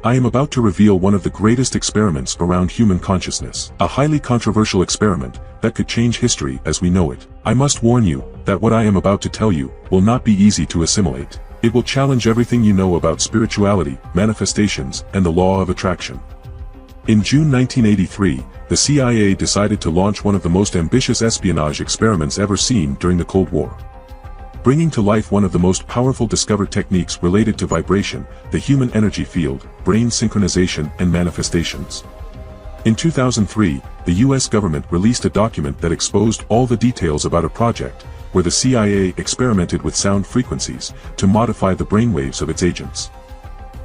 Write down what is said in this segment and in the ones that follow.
I am about to reveal one of the greatest experiments around human consciousness. A highly controversial experiment that could change history as we know it. I must warn you that what I am about to tell you will not be easy to assimilate. It will challenge everything you know about spirituality, manifestations, and the law of attraction. In June 1983, the CIA decided to launch one of the most ambitious espionage experiments ever seen during the Cold War, bringing to life one of the most powerful discovered techniques related to vibration, the human energy field, brain synchronization, and manifestations. In 2003, the US government released a document that exposed all the details about a project where the CIA experimented with sound frequencies to modify the brainwaves of its agents.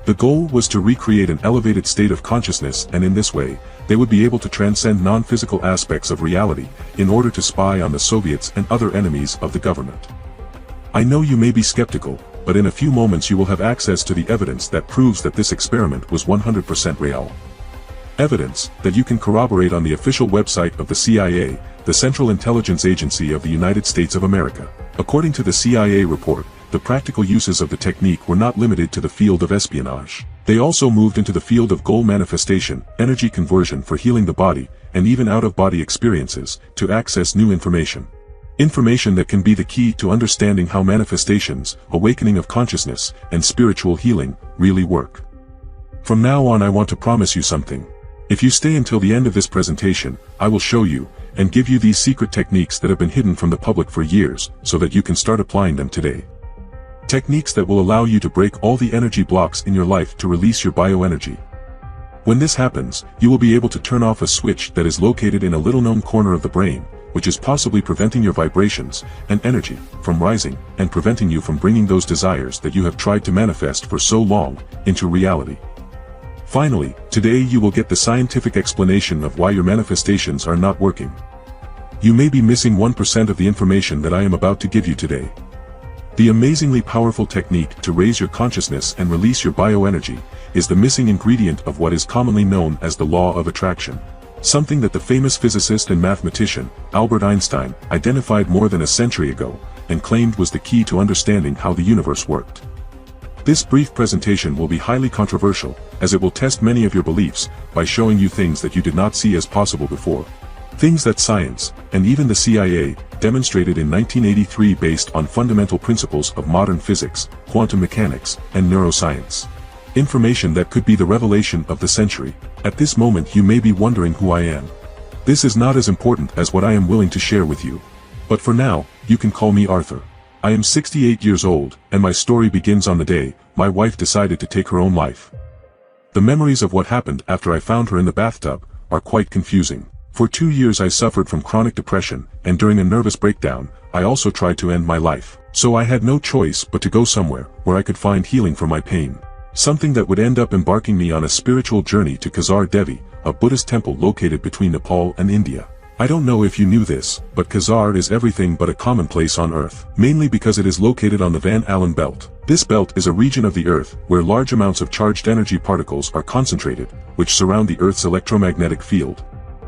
The goal was to recreate an elevated state of consciousness, and in this way, they would be able to transcend non-physical aspects of reality in order to spy on the Soviets and other enemies of the government. I know you may be skeptical, but in a few moments you will have access to the evidence that proves that this experiment was 100% real. Evidence that you can corroborate on the official website of the CIA, the Central Intelligence Agency of the United States of America. According to the CIA report, the practical uses of the technique were not limited to the field of espionage. They also moved into the field of goal manifestation, energy conversion for healing the body, and even out-of-body experiences to access new information. Information that can be the key to understanding how manifestations, awakening of consciousness, and spiritual healing really work. From now on, I want to promise you something. If you stay until the end of this presentation, I will show you and give you these secret techniques that have been hidden from the public for years so that you can start applying them today. Techniques that will allow you to break all the energy blocks in your life to release your bioenergy. When this happens, you will be able to turn off a switch that is located in a little-known corner of the brain, which is possibly preventing your vibrations and energy from rising and preventing you from bringing those desires that you have tried to manifest for so long into reality. Finally, today you will get the scientific explanation of why your manifestations are not working. You may be missing 1% of the information that I am about to give you today. The amazingly powerful technique to raise your consciousness and release your bioenergy is the missing ingredient of what is commonly known as the law of attraction. Something that the famous physicist and mathematician, Albert Einstein, identified more than a century ago, and claimed was the key to understanding how the universe worked. This brief presentation will be highly controversial, as it will test many of your beliefs by showing you things that you did not see as possible before. Things that science, and even the CIA, demonstrated in 1983 based on fundamental principles of modern physics, quantum mechanics, and neuroscience. Information that could be the revelation of the century. At this moment you may be wondering who I am. This is not as important as what I am willing to share with you. But for now, you can call me Arthur. I am 68 years old, and my story begins on the day my wife decided to take her own life. The memories of what happened after I found her in the bathtub are quite confusing. For 2 years I suffered from chronic depression, and during a nervous breakdown, I also tried to end my life. So I had no choice but to go somewhere where I could find healing for my pain. Something that would end up embarking me on a spiritual journey to Khazar Devi, a Buddhist temple located between Nepal and India. I don't know if you knew this, but Khazar is everything but a commonplace on Earth, mainly because it is located on the Van Allen belt. This belt is a region of the Earth where large amounts of charged energy particles are concentrated, which surround the Earth's electromagnetic field.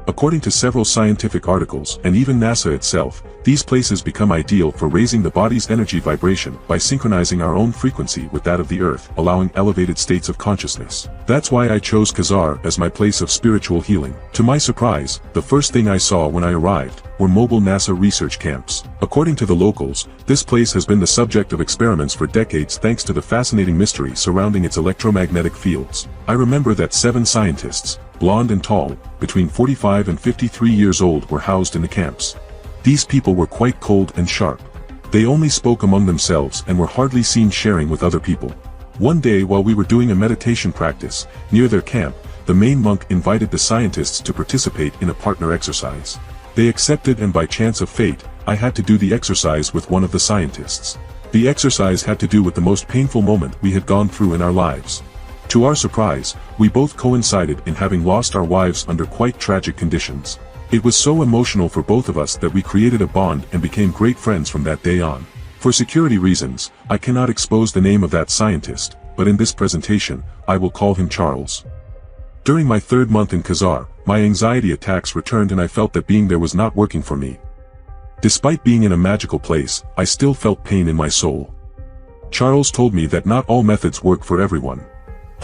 According to several scientific articles and even NASA itself, these places become ideal for raising the body's energy vibration by synchronizing our own frequency with that of the Earth, allowing elevated states of consciousness. That's why I chose Khazar as my place of spiritual healing. To my surprise, the first thing I saw when I arrived were mobile NASA research camps. According to the locals, this place has been the subject of experiments for decades thanks to the fascinating mystery surrounding its electromagnetic fields. I remember that 7 scientists, blonde and tall, between 45 and 53 years old, were housed in the camps. These people were quite cold and sharp. They only spoke among themselves and were hardly seen sharing with other people. One day while we were doing a meditation practice near their camp, the main monk invited the scientists to participate in a partner exercise. They accepted, and by chance of fate, I had to do the exercise with one of the scientists. The exercise had to do with the most painful moment we had gone through in our lives. To our surprise, we both coincided in having lost our wives under quite tragic conditions. It was so emotional for both of us that we created a bond and became great friends from that day on. For security reasons, I cannot expose the name of that scientist, but in this presentation, I will call him Charles. During my 3rd month in Khazar, my anxiety attacks returned and I felt that being there was not working for me. Despite being in a magical place, I still felt pain in my soul. Charles told me that not all methods work for everyone.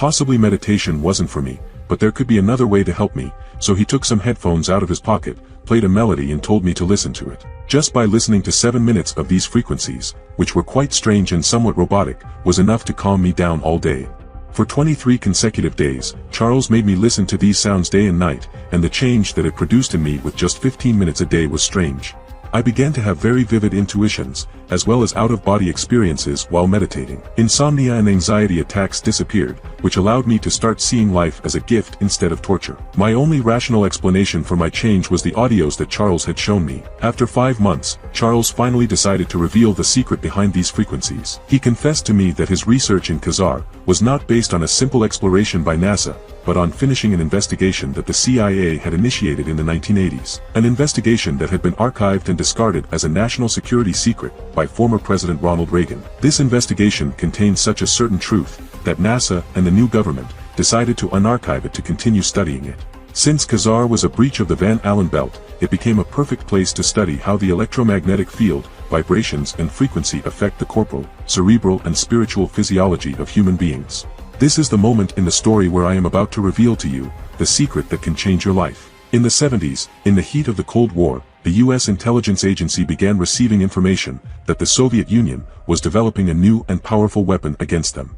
Possibly meditation wasn't for me, but there could be another way to help me, so he took some headphones out of his pocket, played a melody and told me to listen to it. Just by listening to 7 minutes of these frequencies, which were quite strange and somewhat robotic, was enough to calm me down all day. For 23 consecutive days, Charles made me listen to these sounds day and night, and the change that it produced in me with just 15 minutes a day was strange. I began to have very vivid intuitions, as well as out-of-body experiences while meditating. Insomnia and anxiety attacks disappeared, which allowed me to start seeing life as a gift instead of torture. My only rational explanation for my change was the audios that Charles had shown me. After 5 months, Charles finally decided to reveal the secret behind these frequencies. He confessed to me that his research in Khazar was not based on a simple exploration by NASA, but on finishing an investigation that the CIA had initiated in the 1980s. An investigation that had been archived and discarded as a national security secret by former President Ronald Reagan. This investigation contained such a certain truth that NASA and the new government decided to unarchive it to continue studying it. Since Khazar was a breach of the Van Allen belt, it became a perfect place to study how the electromagnetic field, vibrations and frequency affect the corporal, cerebral and spiritual physiology of human beings. This is the moment in the story where I am about to reveal to you the secret that can change your life. In the 70s, in the heat of the Cold War, the U.S. intelligence agency began receiving information that the Soviet Union was developing a new and powerful weapon against them.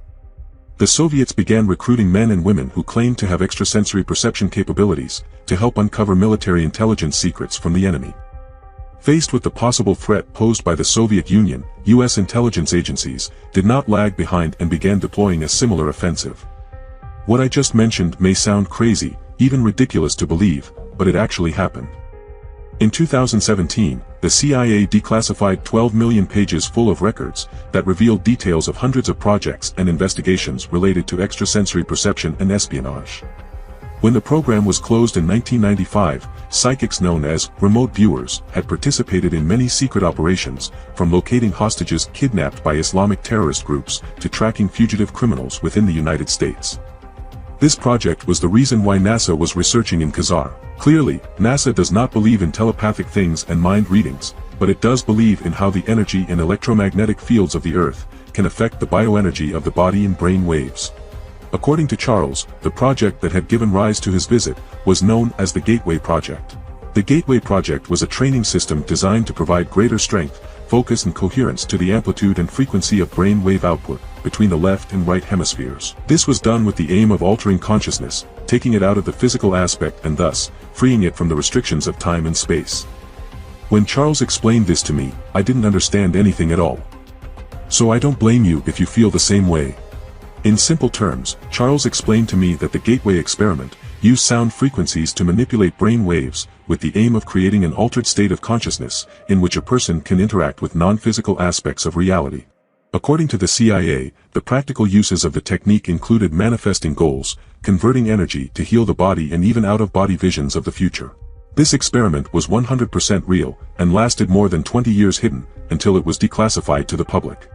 The Soviets began recruiting men and women who claimed to have extrasensory perception capabilities to help uncover military intelligence secrets from the enemy. Faced with the possible threat posed by the Soviet Union, U.S. intelligence agencies did not lag behind and began deploying a similar offensive. What I just mentioned may sound crazy, even ridiculous to believe, but it actually happened. In 2017, the CIA declassified 12 million pages full of records that revealed details of hundreds of projects and investigations related to extrasensory perception and espionage. When the program was closed in 1995, psychics known as remote viewers had participated in many secret operations, from locating hostages kidnapped by Islamic terrorist groups to tracking fugitive criminals within the United States. This project was the reason why NASA was researching in Khazar. Clearly, NASA does not believe in telepathic things and mind readings, but it does believe in how the energy and electromagnetic fields of the Earth can affect the bioenergy of the body in brain waves. According to Charles, the project that had given rise to his visit was known as the Gateway Project. The Gateway Project was a training system designed to provide greater strength, focus and coherence to the amplitude and frequency of brain wave output between the left and right hemispheres. This was done with the aim of altering consciousness, taking it out of the physical aspect and thus, freeing it from the restrictions of time and space. When Charles explained this to me, I didn't understand anything at all. So I don't blame you if you feel the same way. In simple terms, Charles explained to me that the Gateway experiment used sound frequencies to manipulate brain waves, with the aim of creating an altered state of consciousness, in which a person can interact with non-physical aspects of reality. According to the CIA, the practical uses of the technique included manifesting goals, converting energy to heal the body and even out-of-body visions of the future. This experiment was 100% real, and lasted more than 20 years hidden, until it was declassified to the public.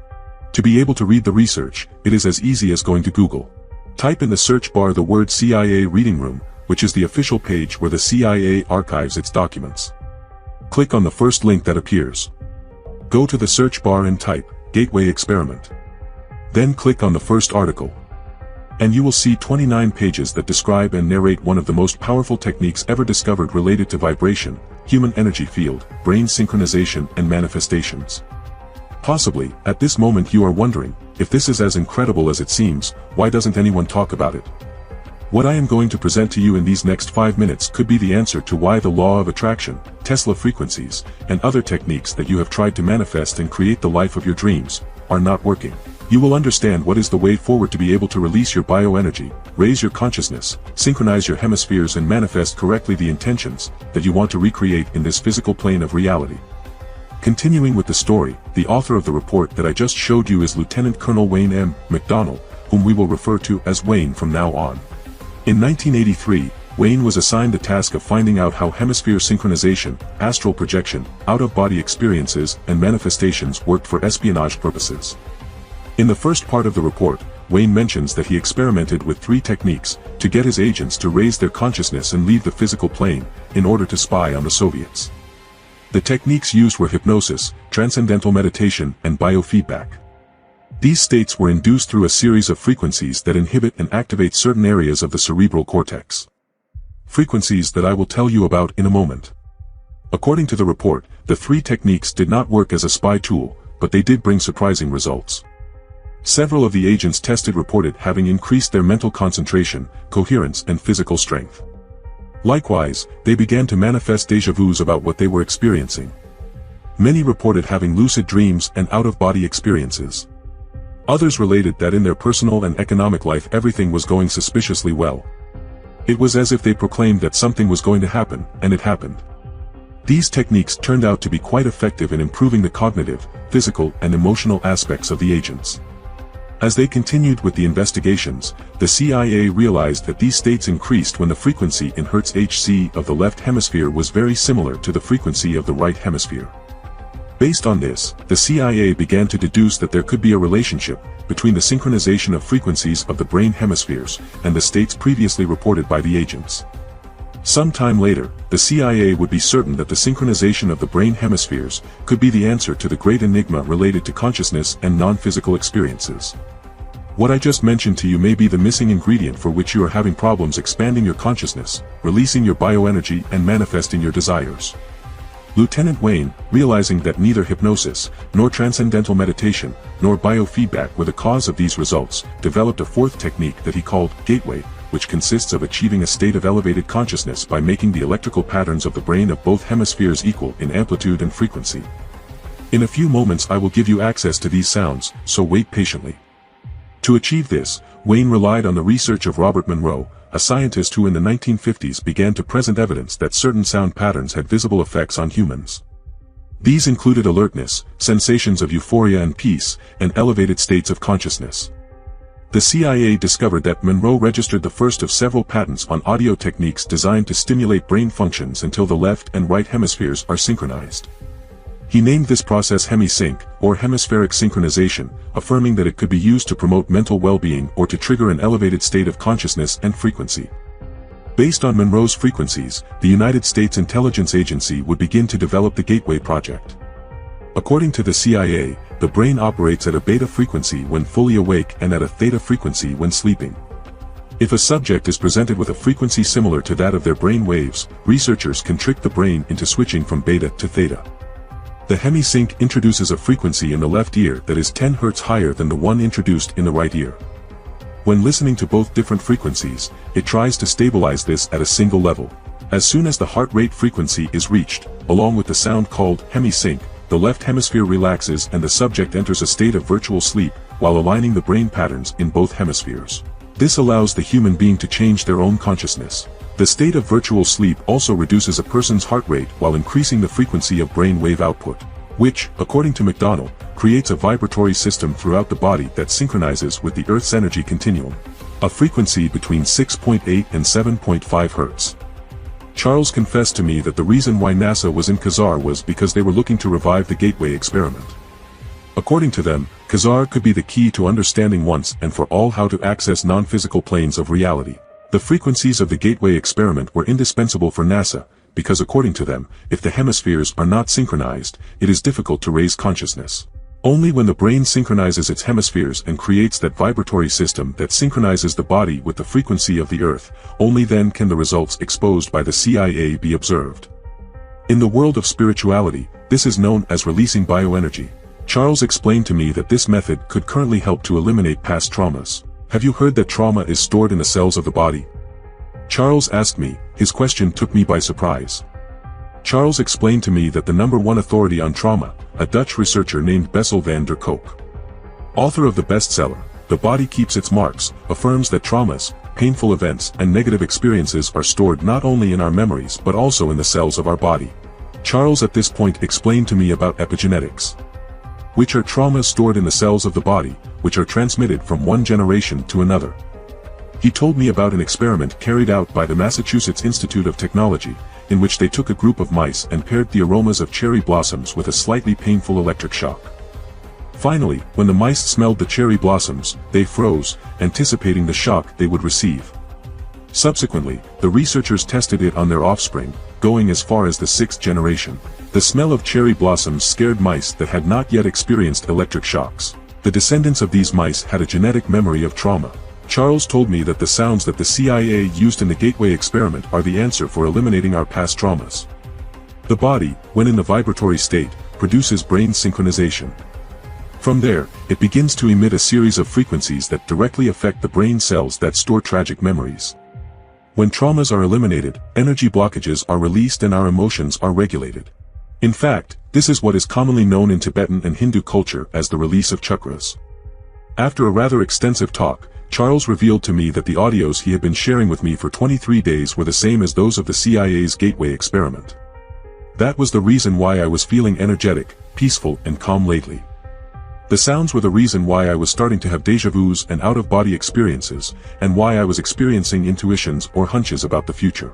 To be able to read the research, it is as easy as going to Google. Type in the search bar the word CIA Reading Room, which is the official page where the CIA archives its documents. Click on the first link that appears. Go to the search bar and type, Gateway Experiment. Then click on the first article. And you will see 29 pages that describe and narrate one of the most powerful techniques ever discovered related to vibration, human energy field, brain synchronization and manifestations. Possibly, at this moment you are wondering, if this is as incredible as it seems, why doesn't anyone talk about it? What I am going to present to you in these next 5 minutes could be the answer to why the law of attraction, Tesla frequencies, and other techniques that you have tried to manifest and create the life of your dreams, are not working. You will understand what is the way forward to be able to release your bioenergy, raise your consciousness, synchronize your hemispheres and manifest correctly the intentions that you want to recreate in this physical plane of reality. Continuing with the story, the author of the report that I just showed you is Lieutenant Colonel Wayne M. McDonnell, whom we will refer to as Wayne from now on. In 1983, Wayne was assigned the task of finding out how hemisphere synchronization, astral projection, out-of-body experiences, and manifestations worked for espionage purposes. In the first part of the report, Wayne mentions that he experimented with 3 techniques to get his agents to raise their consciousness and leave the physical plane, in order to spy on the Soviets. The techniques used were hypnosis, transcendental meditation, and biofeedback. These states were induced through a series of frequencies that inhibit and activate certain areas of the cerebral cortex. Frequencies that I will tell you about in a moment. According to the report, the 3 techniques did not work as a spy tool, but they did bring surprising results. Several of the agents tested reported having increased their mental concentration, coherence, and physical strength. Likewise, they began to manifest déjà vus about what they were experiencing. Many reported having lucid dreams and out-of-body experiences. Others related that in their personal and economic life everything was going suspiciously well. It was as if they proclaimed that something was going to happen, and it happened. These techniques turned out to be quite effective in improving the cognitive, physical, and emotional aspects of the agents. As they continued with the investigations, the CIA realized that these states increased when the frequency in Hz of the left hemisphere was very similar to the frequency of the right hemisphere. Based on this, the CIA began to deduce that there could be a relationship between the synchronization of frequencies of the brain hemispheres and the states previously reported by the agents. Some time later, the CIA would be certain that the synchronization of the brain hemispheres could be the answer to the great enigma related to consciousness and non-physical experiences. What I just mentioned to you may be the missing ingredient for which you are having problems expanding your consciousness, releasing your bioenergy, and manifesting your desires. Lieutenant Wayne, realizing that neither hypnosis, nor transcendental meditation, nor biofeedback were the cause of these results, developed a 4th technique that he called gateway, which consists of achieving a state of elevated consciousness by making the electrical patterns of the brain of both hemispheres equal in amplitude and frequency. In a few moments I will give you access to these sounds, so wait patiently. To achieve this, Wayne relied on the research of Robert Monroe, a scientist who in the 1950s began to present evidence that certain sound patterns had visible effects on humans. These included alertness, sensations of euphoria and peace, and elevated states of consciousness. The CIA discovered that Monroe registered the first of several patents on audio techniques designed to stimulate brain functions until the left and right hemispheres are synchronized. He named this process hemisync, or hemispheric synchronization, affirming that it could be used to promote mental well-being or to trigger an elevated state of consciousness and frequency. Based on Monroe's frequencies, the United States Intelligence Agency would begin to develop the Gateway Project. According to the CIA, the brain operates at a beta frequency when fully awake and at a theta frequency when sleeping. If a subject is presented with a frequency similar to that of their brain waves, researchers can trick the brain into switching from beta to theta. The hemisync introduces a frequency in the left ear that is 10 Hz higher than the one introduced in the right ear. When listening to both different frequencies, it tries to stabilize this at a single level. As soon as the heart rate frequency is reached, along with the sound called hemisync, the left hemisphere relaxes and the subject enters a state of virtual sleep, while aligning the brain patterns in both hemispheres. This allows the human being to change their own consciousness. The state of virtual sleep also reduces a person's heart rate while increasing the frequency of brain wave output, which, according to McDonald, creates a vibratory system throughout the body that synchronizes with the Earth's energy continuum, a frequency between 6.8 and 7.5 Hz. Charles confessed to me that the reason why NASA was in Khazar was because they were looking to revive the Gateway experiment. According to them, Khazar could be the key to understanding once and for all how to access non-physical planes of reality. The frequencies of the Gateway experiment were indispensable for NASA, because according to them, if the hemispheres are not synchronized, it is difficult to raise consciousness. Only when the brain synchronizes its hemispheres and creates that vibratory system that synchronizes the body with the frequency of the Earth, only then can the results exposed by the CIA be observed. In the world of spirituality, this is known as releasing bioenergy. Charles explained to me that this method could currently help to eliminate past traumas. Have you heard that trauma is stored in the cells of the body? Charles asked me. His question took me by surprise. Charles explained to me that the #1 authority on trauma, a Dutch researcher named Bessel van der Kolk, author of the bestseller, The Body Keeps Its Marks, affirms that traumas, painful events, and negative experiences are stored not only in our memories but also in the cells of our body. Charles at this point explained to me about epigenetics, which are traumas stored in the cells of the body, which are transmitted from one generation to another. He told me about an experiment carried out by the Massachusetts Institute of Technology, in which they took a group of mice and paired the aromas of cherry blossoms with a slightly painful electric shock. Finally, when the mice smelled the cherry blossoms, they froze, anticipating the shock they would receive. Subsequently, the researchers tested it on their offspring, going as far as the 6th generation. The smell of cherry blossoms scared mice that had not yet experienced electric shocks. The descendants of these mice had a genetic memory of trauma. Charles told me that the sounds that the CIA used in the Gateway experiment are the answer for eliminating our past traumas. The body, when in the vibratory state, produces brain synchronization. From there, it begins to emit a series of frequencies that directly affect the brain cells that store tragic memories. When traumas are eliminated, energy blockages are released and our emotions are regulated. In fact, this is what is commonly known in Tibetan and Hindu culture as the release of chakras. After a rather extensive talk, Charles revealed to me that the audios he had been sharing with me for 23 days were the same as those of the CIA's Gateway experiment. That was the reason why I was feeling energetic, peaceful and calm lately. The sounds were the reason why I was starting to have déjà vus and out-of-body experiences, and why I was experiencing intuitions or hunches about the future.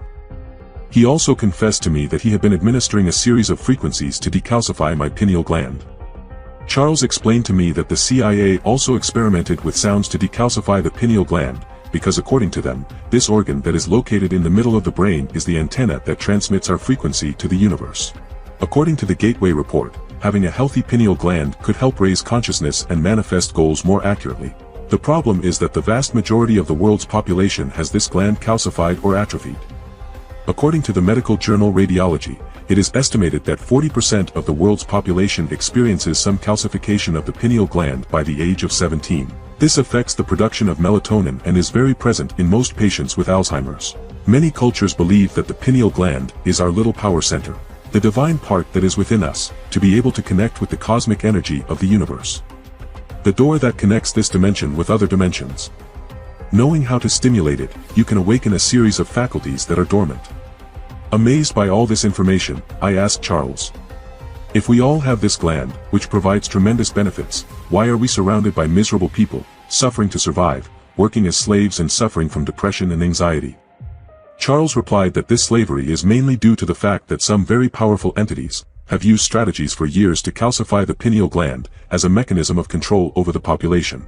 He also confessed to me that he had been administering a series of frequencies to decalcify my pineal gland. Charles explained to me that the CIA also experimented with sounds to decalcify the pineal gland, because according to them, this organ that is located in the middle of the brain is the antenna that transmits our frequency to the universe. According to the Gateway report, having a healthy pineal gland could help raise consciousness and manifest goals more accurately. The problem is that the vast majority of the world's population has this gland calcified or atrophied. According to the medical journal Radiology, it is estimated that 40% of the world's population experiences some calcification of the pineal gland by the age of 17. This affects the production of melatonin and is very present in most patients with Alzheimer's. Many cultures believe that the pineal gland is our little power center, the divine part that is within us, to be able to connect with the cosmic energy of the universe. The door that connects this dimension with other dimensions. Knowing how to stimulate it, you can awaken a series of faculties that are dormant. Amazed by all this information, I asked Charles, if we all have this gland, which provides tremendous benefits, why are we surrounded by miserable people, suffering to survive, working as slaves and suffering from depression and anxiety? Charles replied that this slavery is mainly due to the fact that some very powerful entities have used strategies for years to calcify the pineal gland as a mechanism of control over the population.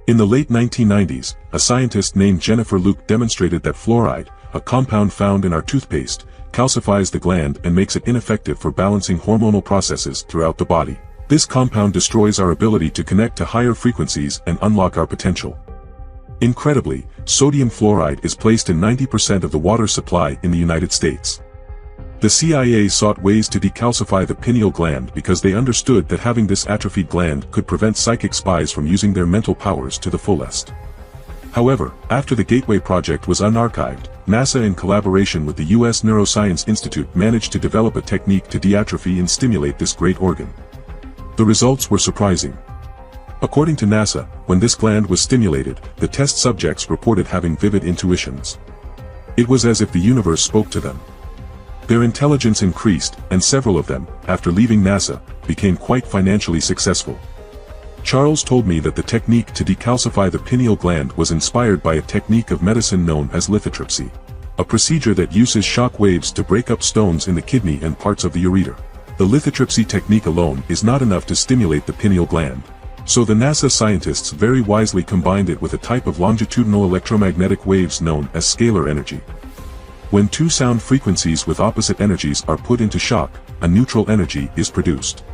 In the late 1990s, a scientist named Jennifer Luke demonstrated that fluoride, a compound found in our toothpaste, calcifies the gland and makes it ineffective for balancing hormonal processes throughout the body. This compound destroys our ability to connect to higher frequencies and unlock our potential. Incredibly, sodium fluoride is placed in 90% of the water supply in the United States. The CIA sought ways to decalcify the pineal gland because they understood that having this atrophied gland could prevent psychic spies from using their mental powers to the fullest. However, after the Gateway project was unarchived, NASA in collaboration with the U.S. Neuroscience Institute managed to develop a technique to deatrophy and stimulate this great organ. The results were surprising. According to NASA, when this gland was stimulated, the test subjects reported having vivid intuitions. It was as if the universe spoke to them. Their intelligence increased, and several of them, after leaving NASA, became quite financially successful. Charles told me that the technique to decalcify the pineal gland was inspired by a technique of medicine known as lithotripsy, a procedure that uses shock waves to break up stones in the kidney and parts of the ureter. The lithotripsy technique alone is not enough to stimulate the pineal gland. So the NASA scientists very wisely combined it with a type of longitudinal electromagnetic waves known as scalar energy. When two sound frequencies with opposite energies are put into shock, a neutral energy is produced.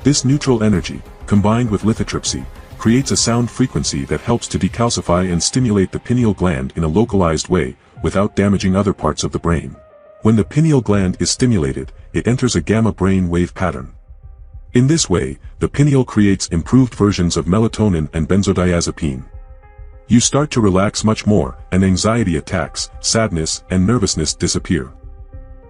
This neutral energy, combined with lithotripsy, creates a sound frequency that helps to decalcify and stimulate the pineal gland in a localized way, without damaging other parts of the brain. When the pineal gland is stimulated, it enters a gamma brain wave pattern. In this way, the pineal creates improved versions of melatonin and benzodiazepine. You start to relax much more, and anxiety attacks, sadness, and nervousness disappear.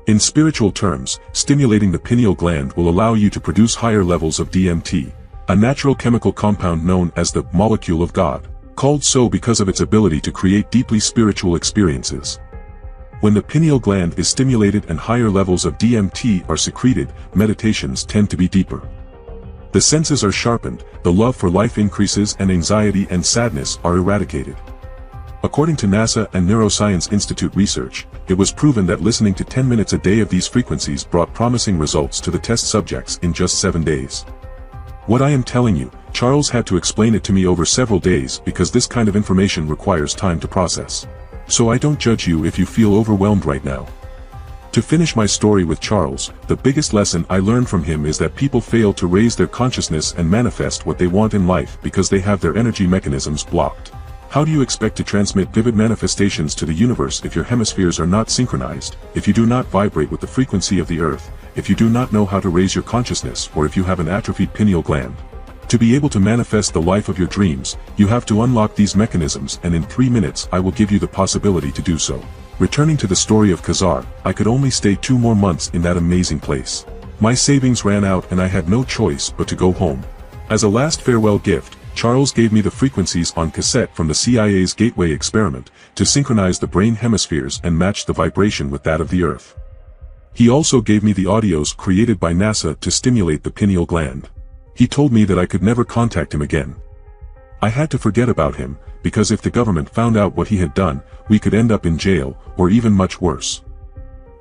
In spiritual terms, stimulating the pineal gland will allow you to produce higher levels of DMT, a natural chemical compound known as the molecule of God, called so because of its ability to create deeply spiritual experiences. When the pineal gland is stimulated and higher levels of DMT are secreted, meditations tend to be deeper. The senses are sharpened, the love for life increases, and anxiety and sadness are eradicated. According to NASA and Neuroscience Institute research, it was proven that listening to 10 minutes a day of these frequencies brought promising results to the test subjects in just 7 days. What I am telling you, Charles had to explain it to me over several days because this kind of information requires time to process. So I don't judge you if you feel overwhelmed right now. To finish my story with Charles, the biggest lesson I learned from him is that people fail to raise their consciousness and manifest what they want in life because they have their energy mechanisms blocked. How do you expect to transmit vivid manifestations to the universe if your hemispheres are not synchronized, if you do not vibrate with the frequency of the earth, if you do not know how to raise your consciousness, or if you have an atrophied pineal gland? To be able to manifest the life of your dreams, you have to unlock these mechanisms, and in 3 minutes I will give you the possibility to do so. Returning to the story of Khazar, I could only stay 2 more months in that amazing place. My savings ran out and I had no choice but to go home. As a last farewell gift, Charles gave me the frequencies on cassette from the CIA's Gateway experiment, to synchronize the brain hemispheres and match the vibration with that of the Earth. He also gave me the audios created by NASA to stimulate the pineal gland. He told me that I could never contact him again. I had to forget about him, because if the government found out what he had done, we could end up in jail, or even much worse.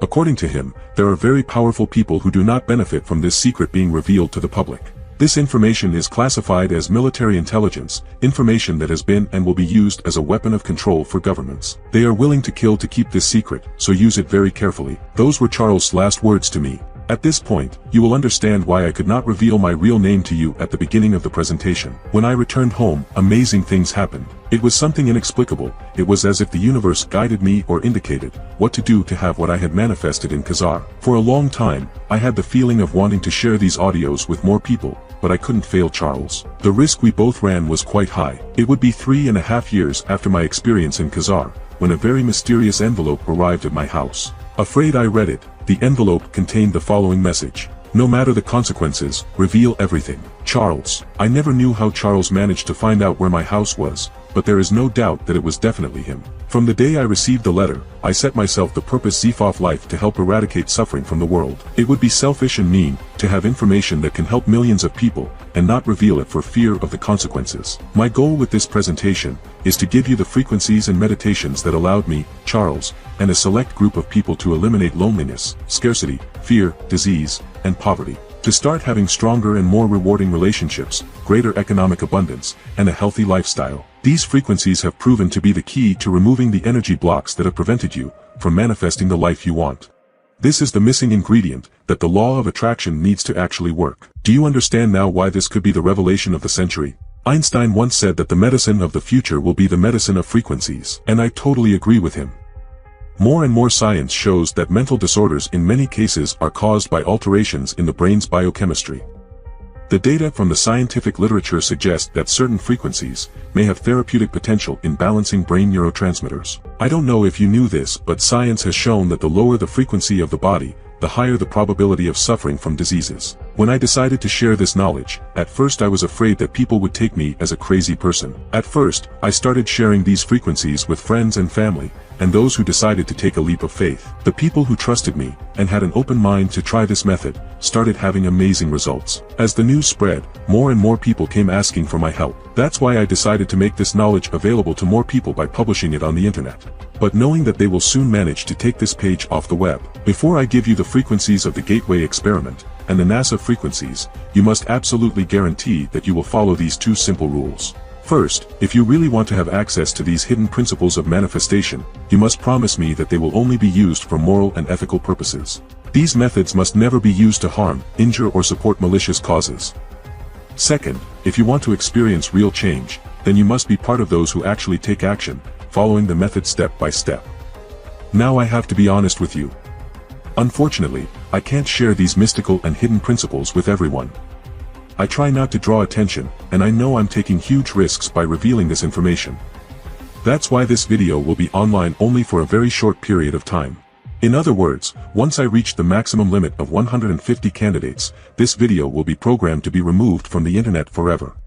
According to him, there are very powerful people who do not benefit from this secret being revealed to the public. This information is classified as military intelligence, information that has been and will be used as a weapon of control for governments. They are willing to kill to keep this secret, so use it very carefully. Those were Charles' last words to me. At this point, you will understand why I could not reveal my real name to you at the beginning of the presentation. When I returned home, amazing things happened. It was something inexplicable. It was as if the universe guided me or indicated what to do to have what I had manifested in Khazar. For a long time, I had the feeling of wanting to share these audios with more people, but I couldn't fail Charles. The risk we both ran was quite high. It would be 3.5 years after my experience in Khazar, when a very mysterious envelope arrived at my house. Afraid I read it. The envelope contained the following message: "No matter the consequences, reveal everything. Charles." I never knew how Charles managed to find out where my house was, but there is no doubt that it was definitely him. From the day I received the letter, I set myself the purpose of life to help eradicate suffering from the world. It would be selfish and mean to have information that can help millions of people, and not reveal it for fear of the consequences. My goal with this presentation is to give you the frequencies and meditations that allowed me, Charles, and a select group of people to eliminate loneliness, scarcity, fear, disease, and poverty. To start having stronger and more rewarding relationships, greater economic abundance, and a healthy lifestyle. These frequencies have proven to be the key to removing the energy blocks that have prevented you from manifesting the life you want. This is the missing ingredient that the law of attraction needs to actually work. Do you understand now why this could be the revelation of the century? Einstein once said that the medicine of the future will be the medicine of frequencies, and I totally agree with him. More and more science shows that mental disorders in many cases are caused by alterations in the brain's biochemistry. The data from the scientific literature suggest that certain frequencies may have therapeutic potential in balancing brain neurotransmitters. I don't know if you knew this, but science has shown that the lower the frequency of the body, the higher the probability of suffering from diseases. When I decided to share this knowledge, at first I was afraid that people would take me as a crazy person. At first, I started sharing these frequencies with friends and family, and those who decided to take a leap of faith. The people who trusted me, and had an open mind to try this method, started having amazing results. As the news spread, more and more people came asking for my help. That's why I decided to make this knowledge available to more people by publishing it on the internet. But knowing that they will soon manage to take this page off the web. Before I give you the frequencies of the Gateway experiment, and the NASA frequencies, you must absolutely guarantee that you will follow these 2 simple rules. First, if you really want to have access to these hidden principles of manifestation, you must promise me that they will only be used for moral and ethical purposes. These methods must never be used to harm, injure, or support malicious causes. Second, if you want to experience real change, then you must be part of those who actually take action, following the method step by step. Now I have to be honest with you. Unfortunately, I can't share these mystical and hidden principles with everyone. I try not to draw attention, and I know I'm taking huge risks by revealing this information. That's why this video will be online only for a very short period of time. In other words, once I reach the maximum limit of 150 candidates, this video will be programmed to be removed from the internet forever.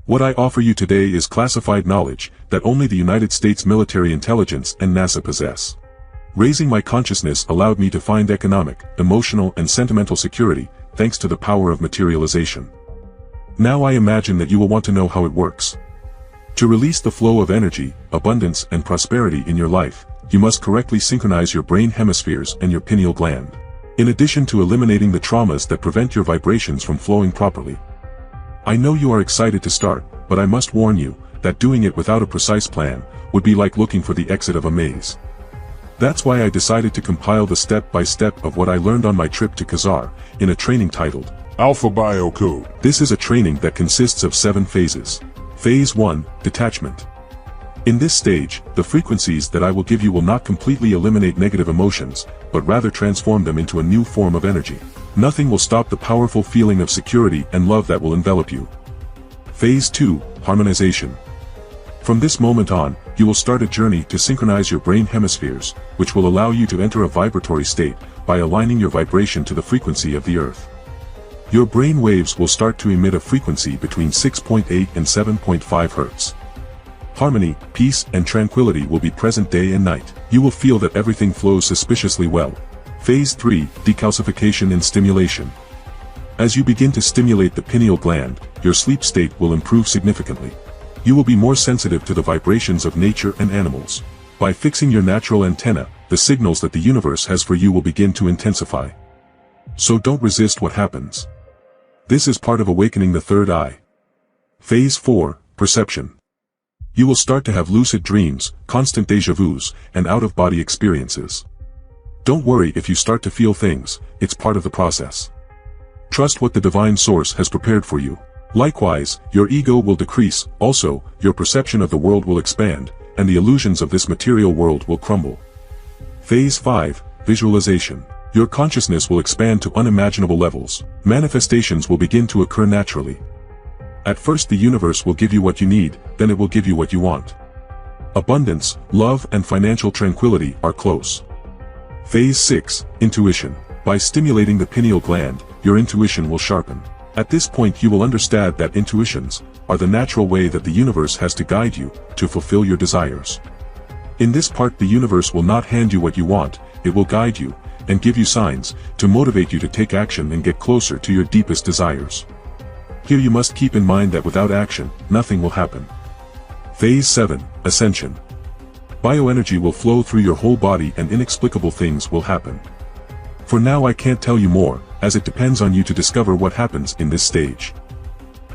What I offer you today is classified knowledge that only the United States military intelligence and NASA possess. Raising my consciousness allowed me to find economic, emotional, and sentimental security, thanks to the power of materialization. Now I imagine that you will want to know how it works. To release the flow of energy, abundance, and prosperity in your life, you must correctly synchronize your brain hemispheres and your pineal gland. In addition to eliminating the traumas that prevent your vibrations from flowing properly. I know you are excited to start, but I must warn you that doing it without a precise plan would be like looking for the exit of a maze. That's why I decided to compile the step-by-step of what I learned on my trip to Khazar, in a training titled Alpha Biocode. This is a training that consists of 7 phases. Phase 1, Detachment. In this stage, the frequencies that I will give you will not completely eliminate negative emotions, but rather transform them into a new form of energy. Nothing will stop the powerful feeling of security and love that will envelop you. Phase 2, Harmonization. From this moment on, you will start a journey to synchronize your brain hemispheres, which will allow you to enter a vibratory state by aligning your vibration to the frequency of the Earth. Your brain waves will start to emit a frequency between 6.8 and 7.5 Hz. Harmony, peace, and tranquility will be present day and night. You will feel that everything flows suspiciously well. Phase 3, Decalcification and Stimulation. As you begin to stimulate the pineal gland, your sleep state will improve significantly. You will be more sensitive to the vibrations of nature and animals. By fixing your natural antenna, the signals that the universe has for you will begin to intensify. So don't resist what happens. This is part of awakening the third eye. Phase 4, Perception. You will start to have lucid dreams, constant déjà vus, and out-of-body experiences. Don't worry if you start to feel things, it's part of the process. Trust what the divine source has prepared for you. Likewise, your ego will decrease, also, your perception of the world will expand, and the illusions of this material world will crumble. Phase 5, Visualization. Your consciousness will expand to unimaginable levels. Manifestations will begin to occur naturally. At first the universe will give you what you need, then it will give you what you want. Abundance, love, and financial tranquility are close. Phase 6, Intuition. By stimulating the pineal gland, your intuition will sharpen. At this point you will understand that intuitions are the natural way that the universe has to guide you to fulfill your desires. In this part the universe will not hand you what you want, it will guide you and give you signs to motivate you to take action and get closer to your deepest desires. Here you must keep in mind that without action, nothing will happen. Phase 7, Ascension. Bioenergy will flow through your whole body and inexplicable things will happen. For now I can't tell you more, as it depends on you to discover what happens in this stage.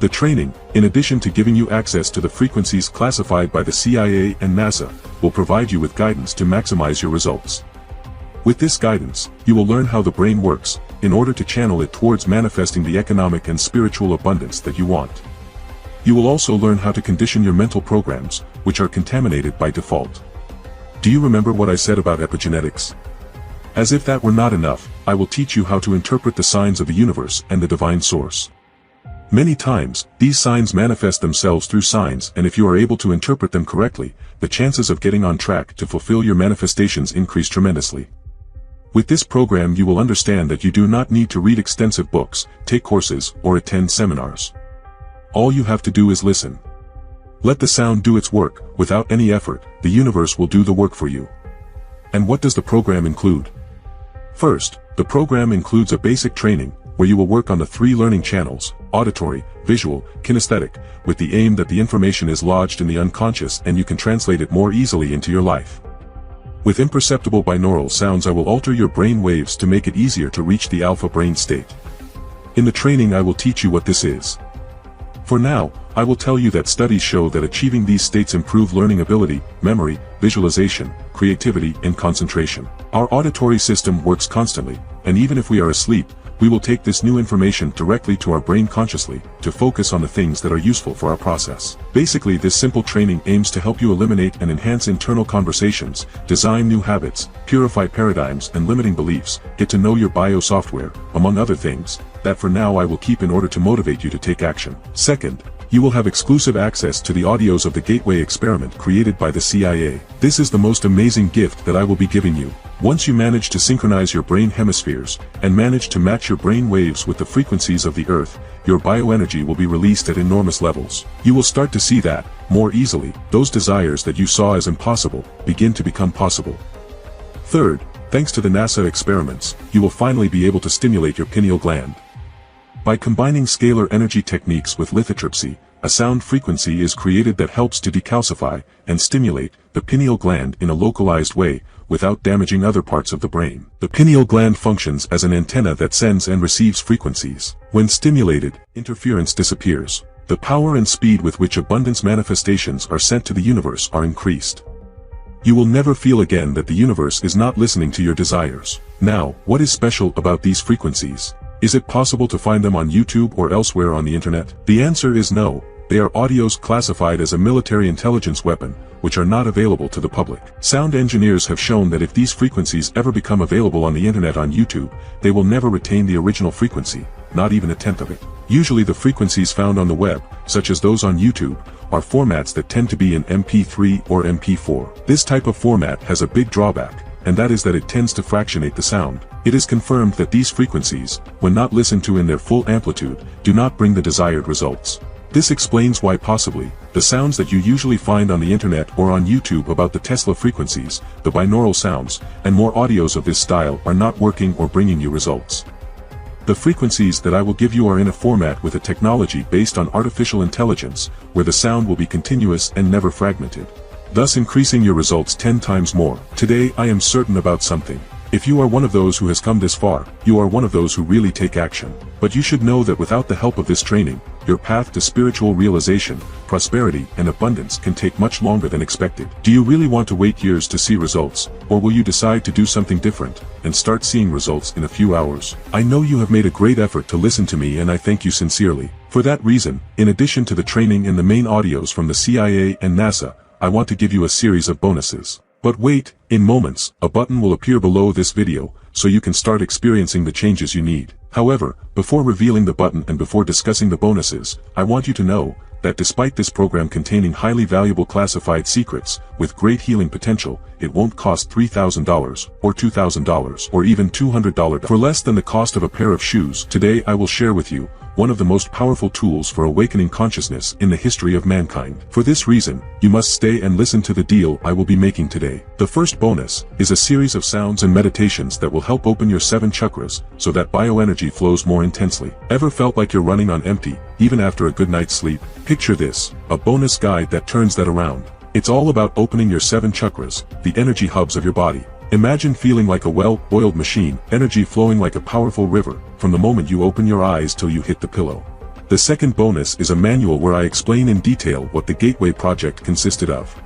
The training, in addition to giving you access to the frequencies classified by the CIA and NASA, will provide you with guidance to maximize your results. With this guidance, you will learn how the brain works, in order to channel it towards manifesting the economic and spiritual abundance that you want. You will also learn how to condition your mental programs, which are contaminated by default. Do you remember what I said about epigenetics? As if that were not enough, I will teach you how to interpret the signs of the universe and the divine source. Many times, these signs manifest themselves through signs, and if you are able to interpret them correctly, the chances of getting on track to fulfill your manifestations increase tremendously. With this program you will understand that you do not need to read extensive books, take courses, or attend seminars. All you have to do is listen. Let the sound do its work. Without any effort, the universe will do the work for you. And what does the program include? First, the program includes a basic training, where you will work on the 3 learning channels, auditory, visual, kinesthetic, with the aim that the information is lodged in the unconscious and you can translate it more easily into your life. With imperceptible binaural sounds I will alter your brain waves to make it easier to reach the alpha brain state. In the training I will teach you what this is. For now, I will tell you that studies show that achieving these states improve learning ability, memory, visualization, creativity, and concentration. Our auditory system works constantly, and even if we are asleep, we will take this new information directly to our brain consciously, to focus on the things that are useful for our process. Basically this simple training aims to help you eliminate and enhance internal conversations, design new habits, purify paradigms and limiting beliefs, get to know your bio software, among other things, that for now I will keep in order to motivate you to take action. Second, you will have exclusive access to the audios of the Gateway experiment created by the CIA. This is the most amazing gift that I will be giving you. Once you manage to synchronize your brain hemispheres, and manage to match your brain waves with the frequencies of the Earth, your bioenergy will be released at enormous levels. You will start to see that, more easily, those desires that you saw as impossible, begin to become possible. Third, thanks to the NASA experiments, you will finally be able to stimulate your pineal gland. By combining scalar energy techniques with lithotripsy, a sound frequency is created that helps to decalcify and stimulate the pineal gland in a localized way, without damaging other parts of the brain. The pineal gland functions as an antenna that sends and receives frequencies. When stimulated, interference disappears. The power and speed with which abundance manifestations are sent to the universe are increased. You will never feel again that the universe is not listening to your desires. Now, what is special about these frequencies? Is it possible to find them on YouTube or elsewhere on the internet? The answer is no. They are audios classified as a military intelligence weapon, which are not available to the public. Sound engineers have shown that if these frequencies ever become available on the internet on YouTube, they will never retain the original frequency, not even a tenth of it. Usually the frequencies found on the web, such as those on YouTube, are formats that tend to be in MP3 or MP4. This type of format has a big drawback, and that is that it tends to fractionate the sound. It is confirmed that these frequencies, when not listened to in their full amplitude, do not bring the desired results. This explains why possibly, the sounds that you usually find on the internet or on YouTube about the Tesla frequencies, the binaural sounds, and more audios of this style are not working or bringing you results. The frequencies that I will give you are in a format with a technology based on artificial intelligence, where the sound will be continuous and never fragmented, thus increasing your results 10 times more. Today I am certain about something. If you are one of those who has come this far, you are one of those who really take action. But you should know that without the help of this training, your path to spiritual realization, prosperity, and abundance can take much longer than expected. Do you really want to wait years to see results, or will you decide to do something different, and start seeing results in a few hours? I know you have made a great effort to listen to me, and I thank you sincerely. For that reason, in addition to the training and the main audios from the CIA and NASA, I want to give you a series of bonuses. But wait, in moments, a button will appear below this video, so you can start experiencing the changes you need. However, before revealing the button and before discussing the bonuses, I want you to know that despite this program containing highly valuable classified secrets, with great healing potential, it won't cost $3,000, or $2,000, or even $200 for less than the cost of a pair of shoes. Today I will share with you one of the most powerful tools for awakening consciousness in the history of mankind. For this reason, you must stay and listen to the deal I will be making today. The first bonus is a series of sounds and meditations that will help open your 7 chakras, so that bioenergy flows more intensely. Ever felt like you're running on empty, even after a good night's sleep? Picture this, a bonus guide that turns that around. It's all about opening your 7 chakras, the energy hubs of your body. Imagine feeling like a well-oiled machine, energy flowing like a powerful river, from the moment you open your eyes till you hit the pillow. The second bonus is a manual where I explain in detail what the Gateway project consisted of.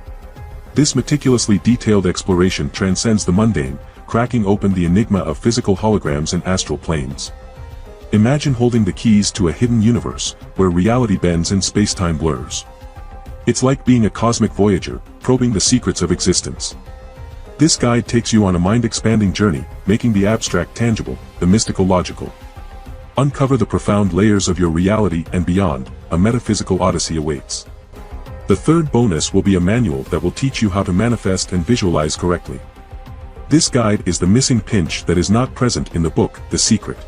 This meticulously detailed exploration transcends the mundane, cracking open the enigma of physical holograms and astral planes. Imagine holding the keys to a hidden universe, where reality bends and space-time blurs. It's like being a cosmic voyager, probing the secrets of existence. This guide takes you on a mind-expanding journey, making the abstract tangible, the mystical logical. Uncover the profound layers of your reality and beyond, a metaphysical odyssey awaits. The third bonus will be a manual that will teach you how to manifest and visualize correctly. This guide is the missing pinch that is not present in the book, The Secret.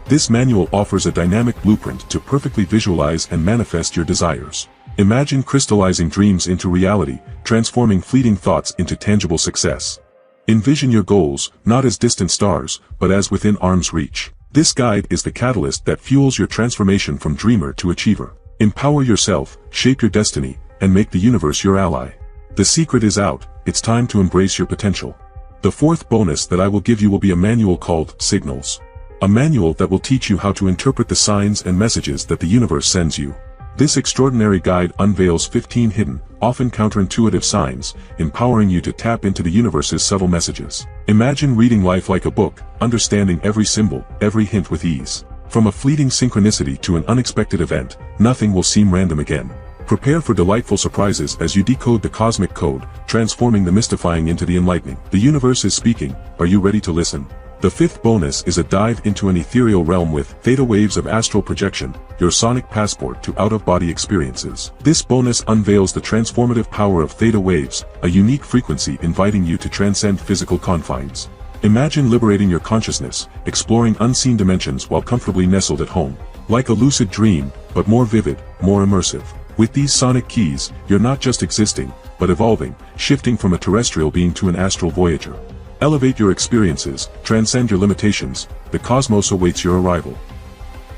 This manual offers a dynamic blueprint to perfectly visualize and manifest your desires. Imagine crystallizing dreams into reality, transforming fleeting thoughts into tangible success. Envision your goals, not as distant stars, but as within arm's reach. This guide is the catalyst that fuels your transformation from dreamer to achiever. Empower yourself, shape your destiny, and make the universe your ally. The secret is out, it's time to embrace your potential. The fourth bonus that I will give you will be a manual called Signals. A manual that will teach you how to interpret the signs and messages that the universe sends you. This extraordinary guide unveils 15 hidden, often counterintuitive signs, empowering you to tap into the universe's subtle messages. Imagine reading life like a book, understanding every symbol, every hint with ease. From a fleeting synchronicity to an unexpected event, nothing will seem random again. Prepare for delightful surprises as you decode the cosmic code, transforming the mystifying into the enlightening. The universe is speaking, are you ready to listen? The fifth bonus is a dive into an ethereal realm with theta waves of astral projection, your sonic passport to out-of-body experiences. This bonus unveils the transformative power of theta waves, a unique frequency inviting you to transcend physical confines. Imagine liberating your consciousness, exploring unseen dimensions while comfortably nestled at home. Like a lucid dream, but more vivid, more immersive. With these sonic keys, you're not just existing, but evolving, shifting from a terrestrial being to an astral voyager. Elevate your experiences, transcend your limitations, the cosmos awaits your arrival.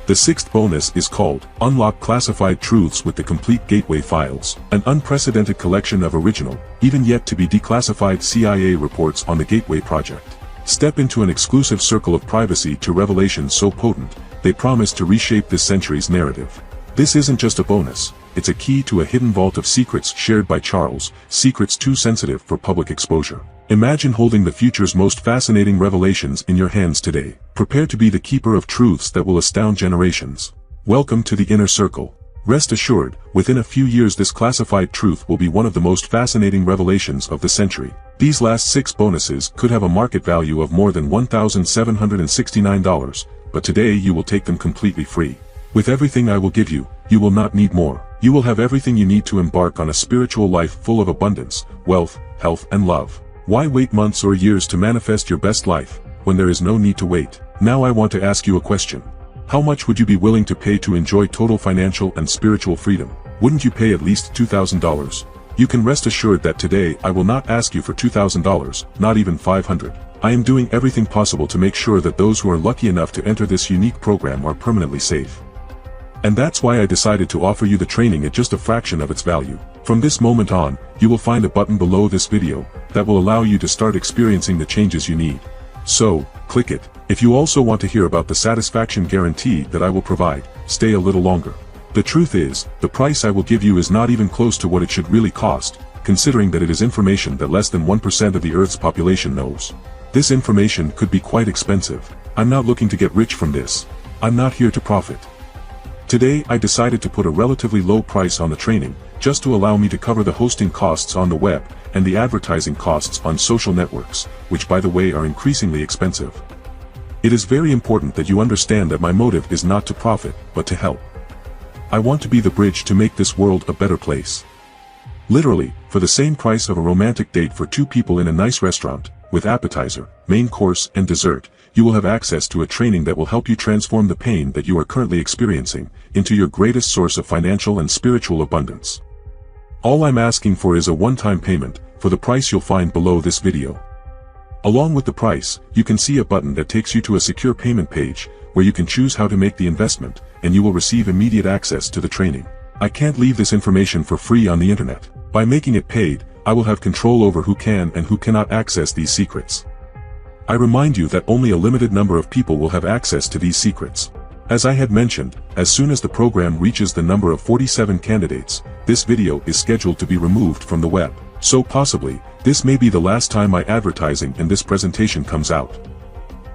The sixth bonus is called Unlock Classified Truths with the Complete Gateway Files, an unprecedented collection of original, even yet to be declassified CIA reports on the Gateway project. Step into an exclusive circle of privacy to revelations so potent, they promise to reshape this century's narrative. This isn't just a bonus, it's a key to a hidden vault of secrets shared by Charles, secrets too sensitive for public exposure. Imagine holding the future's most fascinating revelations in your hands today. Prepare to be the keeper of truths that will astound generations. Welcome to the inner circle. Rest assured, within a few years this classified truth will be one of the most fascinating revelations of the century. These last 6 bonuses could have a market value of more than $1,769, but today you will take them completely free. With everything I will give you, you will not need more. You will have everything you need to embark on a spiritual life full of abundance, wealth, health and love. Why wait months or years to manifest your best life, when there is no need to wait? Now I want to ask you a question. How much would you be willing to pay to enjoy total financial and spiritual freedom? Wouldn't you pay at least $2,000? You can rest assured that today I will not ask you for $2,000, not even $500. I am doing everything possible to make sure that those who are lucky enough to enter this unique program are permanently safe. And that's why I decided to offer you the training at just a fraction of its value. From this moment on, you will find a button below this video that will allow you to start experiencing the changes you need. So, click it. If you also want to hear about the satisfaction guarantee that I will provide, stay a little longer. The truth is, the price I will give you is not even close to what it should really cost, considering that it is information that less than 1% of the Earth's population knows. This information could be quite expensive. I'm not looking to get rich from this. I'm not here to profit. Today I decided to put a relatively low price on the training, just to allow me to cover the hosting costs on the web, and the advertising costs on social networks, which by the way are increasingly expensive. It is very important that you understand that my motive is not to profit, but to help. I want to be the bridge to make this world a better place. Literally, for the same price of a romantic date for 2 people in a nice restaurant, with appetizer, main course and dessert, you will have access to a training that will help you transform the pain that you are currently experiencing into your greatest source of financial and spiritual abundance. All I'm asking for is a one-time payment, for the price you'll find below this video. Along with the price, you can see a button that takes you to a secure payment page, where you can choose how to make the investment, and you will receive immediate access to the training. I can't leave this information for free on the internet. By making it paid, I will have control over who can and who cannot access these secrets. I remind you that only a limited number of people will have access to these secrets. As I had mentioned, as soon as the program reaches the number of 47 candidates, this video is scheduled to be removed from the web. So possibly, this may be the last time my advertising in this presentation comes out.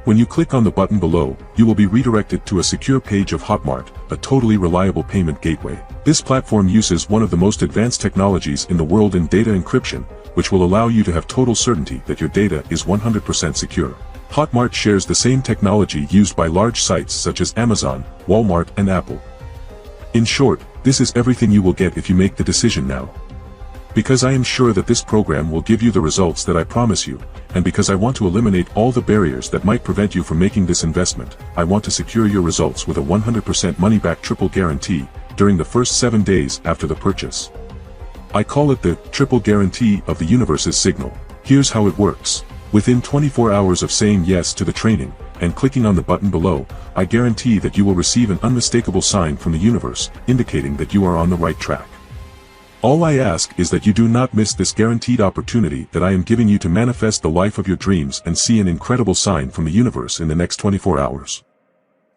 When you click on the button below, you will be redirected to a secure page of Hotmart, a totally reliable payment gateway. This platform uses one of the most advanced technologies in the world in data encryption, which will allow you to have total certainty that your data is 100% secure. Hotmart shares the same technology used by large sites such as Amazon, Walmart and Apple. In short, this is everything you will get if you make the decision now. Because I am sure that this program will give you the results that I promise you, and because I want to eliminate all the barriers that might prevent you from making this investment, I want to secure your results with a 100% money-back triple guarantee during the first 7 days after the purchase. I call it the triple guarantee of the universe's signal. Here's how it works. Within 24 hours of saying yes to the training, and clicking on the button below, I guarantee that you will receive an unmistakable sign from the universe, indicating that you are on the right track. All I ask is that you do not miss this guaranteed opportunity that I am giving you to manifest the life of your dreams and see an incredible sign from the universe in the next 24 hours.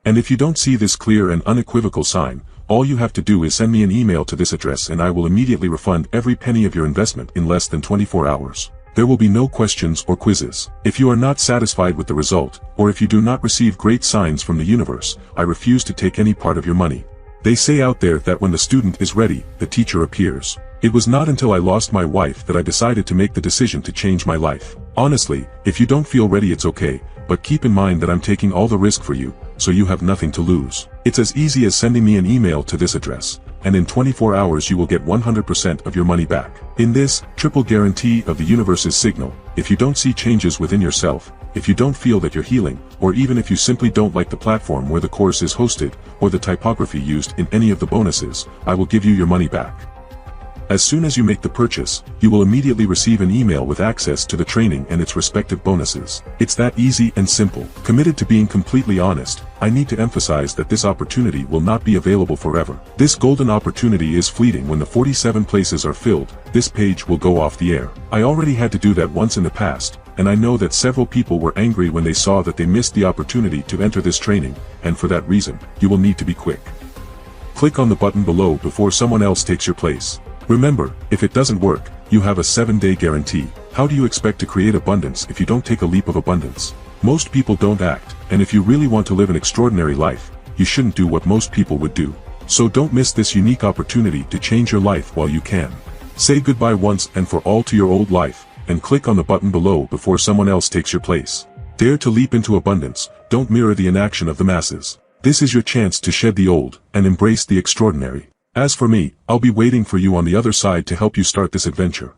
And if you don't see this clear and unequivocal sign, all you have to do is send me an email to this address and I will immediately refund every penny of your investment in less than 24 hours. There will be no questions or quizzes. If you are not satisfied with the result, or if you do not receive great signs from the universe, I refuse to take any part of your money. They say out there that when the student is ready, the teacher appears. It was not until I lost my wife that I decided to make the decision to change my life. Honestly, if you don't feel ready, it's okay, but keep in mind that I'm taking all the risk for you, so you have nothing to lose. It's as easy as sending me an email to this address, and in 24 hours you will get 100% of your money back. In this triple guarantee of the universe's signal, if you don't see changes within yourself, if you don't feel that you're healing, or even if you simply don't like the platform where the course is hosted, or the typography used in any of the bonuses, I will give you your money back. As soon as you make the purchase, you will immediately receive an email with access to the training and its respective bonuses. It's that easy and simple. Committed to being completely honest, I need to emphasize that this opportunity will not be available forever. This golden opportunity is fleeting. When the 47 places are filled, this page will go off the air. I already had to do that once in the past, and I know that several people were angry when they saw that they missed the opportunity to enter this training, and for that reason, you will need to be quick. Click on the button below before someone else takes your place. Remember, if it doesn't work, you have a 7-day guarantee. How do you expect to create abundance if you don't take a leap of abundance? Most people don't act, and if you really want to live an extraordinary life, you shouldn't do what most people would do. So don't miss this unique opportunity to change your life while you can. Say goodbye once and for all to your old life, and click on the button below before someone else takes your place. Dare to leap into abundance, don't mirror the inaction of the masses. This is your chance to shed the old, and embrace the extraordinary. As for me, I'll be waiting for you on the other side to help you start this adventure.